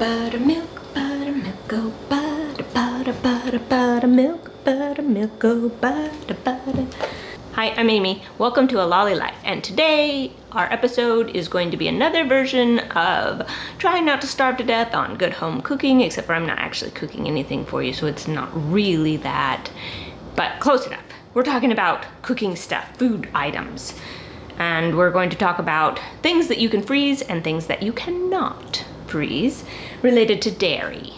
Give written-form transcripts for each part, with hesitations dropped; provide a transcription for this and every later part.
Buttermilk, buttermilk, oh butter, butter, butter, buttermilk, buttermilk, oh butter, butter. Hi, I'm Amy. Welcome to A Lolly Life, and today our episode is going to be another version of trying not to starve to death on good home cooking, except for I'm not actually cooking anything for you, so it's not really that, but close enough. We're talking about cooking stuff, food items, and we're going to talk about things that you can freeze and things that you cannot freeze related to dairy.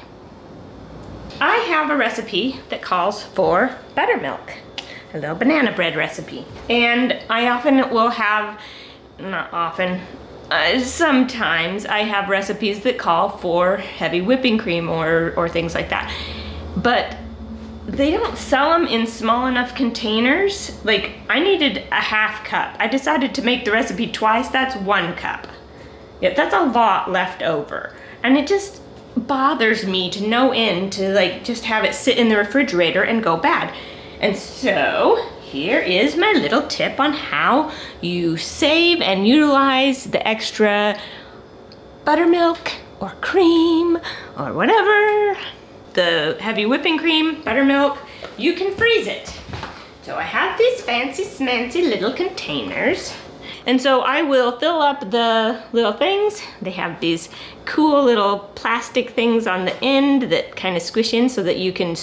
I have a recipe that calls for buttermilk, a little banana bread recipe. And I often will have, not often, sometimes I have recipes that call for heavy whipping cream or things like that. But they don't sell them in small enough containers. Like, I needed a half cup. I decided to make the recipe twice, that's 1 cup. Yeah, that's a lot left over. And it just bothers me to no end to like just have it sit in the refrigerator and go bad. And so here is my little tip on how you save and utilize the extra buttermilk or cream or whatever. The heavy whipping cream, buttermilk, you can freeze it. So I have these fancy smancy little containers. And so I will fill up the little things. They have these cool little plastic things on the end that kind of squish in so that you can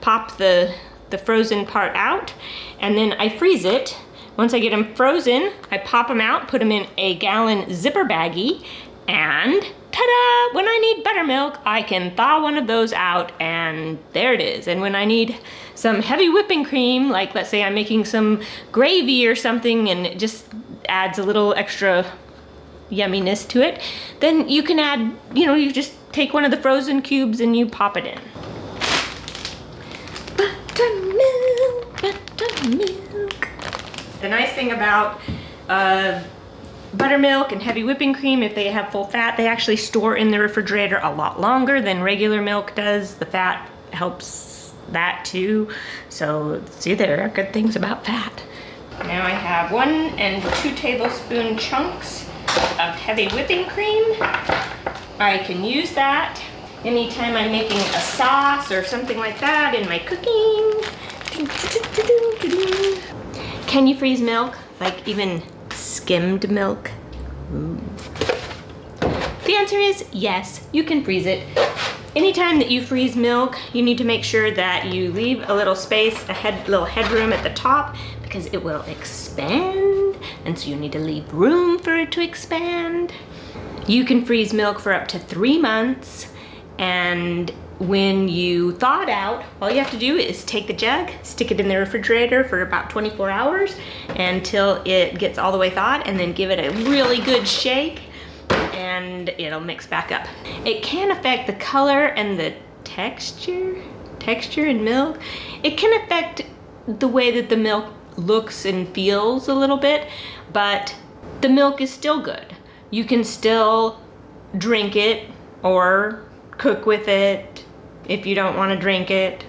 pop the frozen part out. And then I freeze it. Once I get them frozen, I pop them out, put them in a gallon zipper baggie, and ta-da! When I need buttermilk, I can thaw one of those out and there it is. And when I need some heavy whipping cream, like let's say I'm making some gravy or something and it just adds a little extra yumminess to it, then you can add, you just take one of the frozen cubes and you pop it in. Buttermilk, buttermilk. The nice thing about buttermilk and heavy whipping cream, if they have full fat, they actually store in the refrigerator a lot longer than regular milk does. The fat helps that too. So see, there are good things about fat. Now I have 1 and 2 tablespoon chunks of heavy whipping cream. I can use that anytime I'm making a sauce or something like that in my cooking. Can you freeze milk? Like even skimmed milk? Ooh. The answer is yes, you can freeze it. Anytime that you freeze milk, you need to make sure that you leave a little space, little headroom at the top, because it will expand, and so you need to leave room for it to expand. You can freeze milk for up to 3 months, and when you thaw it out, all you have to do is take the jug, stick it in the refrigerator for about 24 hours until it gets all the way thawed, and then give it a really good shake and it'll mix back up. It can affect the color and the texture in milk. It can affect the way that the milk looks and feels a little bit, but the milk is still good. You can still drink it or cook with it if you don't want to drink it,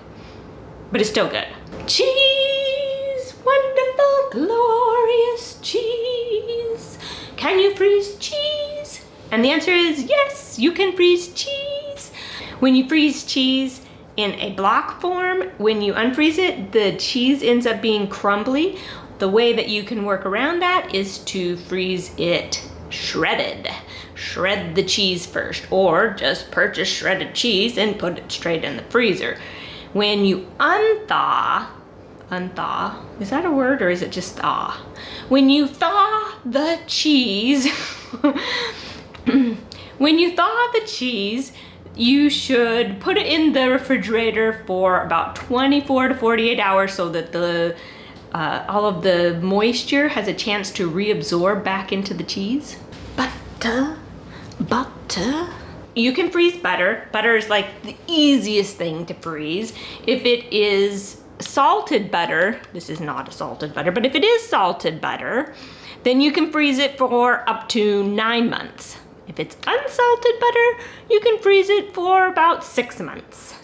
but it's still good. Cheese, wonderful, glorious cheese. Can you freeze cheese? And the answer is yes, you can freeze cheese. When you freeze cheese in a block form, when you unfreeze it, the cheese ends up being crumbly. The way that you can work around that is to freeze it shredded. Shred the cheese first, or just purchase shredded cheese and put it straight in the freezer. When you unthaw, is that a word or is it just thaw? When you thaw the cheese, you should put it in the refrigerator for about 24 to 48 hours so that all of the moisture has a chance to reabsorb back into the cheese. Butter. You can freeze butter. Butter is like the easiest thing to freeze. If it is salted butter, this is not a salted butter, but if it is salted butter, then you can freeze it for up to 9 months. If it's unsalted butter, you can freeze it for about 6 months.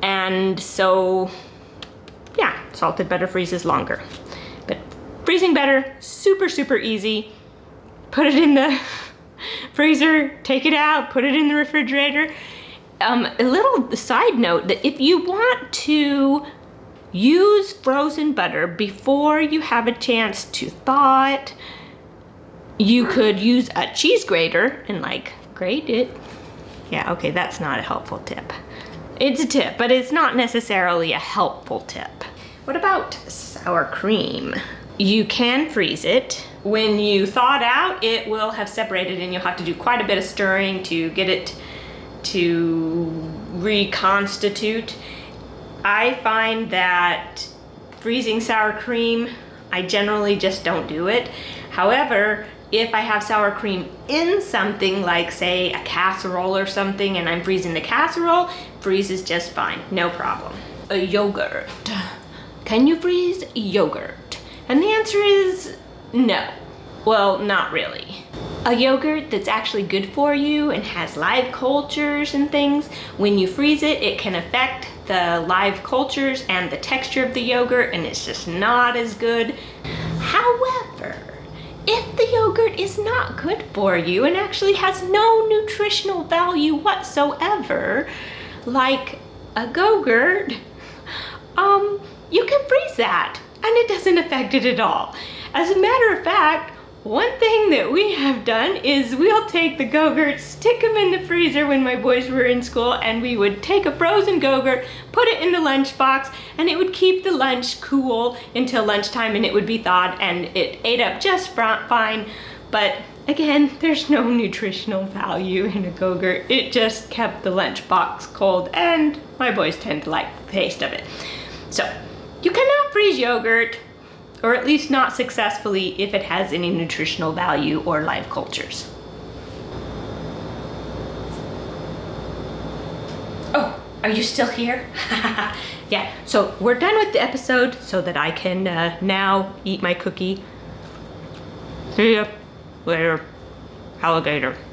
And so, yeah, salted butter freezes longer. But freezing butter, super, super easy. Put it in the freezer, take it out, put it in the refrigerator. A little side note that if you want to use frozen butter before you have a chance to thaw it, you could use a cheese grater and like grate it. Yeah, okay, that's not a helpful tip. It's a tip, but it's not necessarily a helpful tip. What about sour cream? You can freeze it. When you thaw it out, it will have separated and you'll have to do quite a bit of stirring to get it to reconstitute. I find that freezing sour cream, I generally just don't do it. However, if I have sour cream in something like, say, a casserole or something, and I'm freezing the casserole, freezes just fine, no problem. A yogurt. Can you freeze yogurt? And the answer is no. Well, not really. A yogurt that's actually good for you and has live cultures and things, when you freeze it, it can affect the live cultures and the texture of the yogurt, and it's just not as good. However, if the yogurt is not good for you and actually has no nutritional value whatsoever, like a Go-Gurt, you can freeze that and it doesn't affect it at all. As a matter of fact, one thing that we have done is we'll take the Go-Gurt, stick them in the freezer when my boys were in school, and we would take a frozen Go-Gurt, put it in the lunchbox, and it would keep the lunch cool until lunchtime, and it would be thawed, and it ate up just fine. But again, there's no nutritional value in a Go-Gurt. It just kept the lunchbox cold, and my boys tend to like the taste of it. So, you cannot freeze yogurt, or at least not successfully if it has any nutritional value or live cultures. Oh, are you still here? Yeah, so we're done with the episode so that I can now eat my cookie. See ya later, alligator.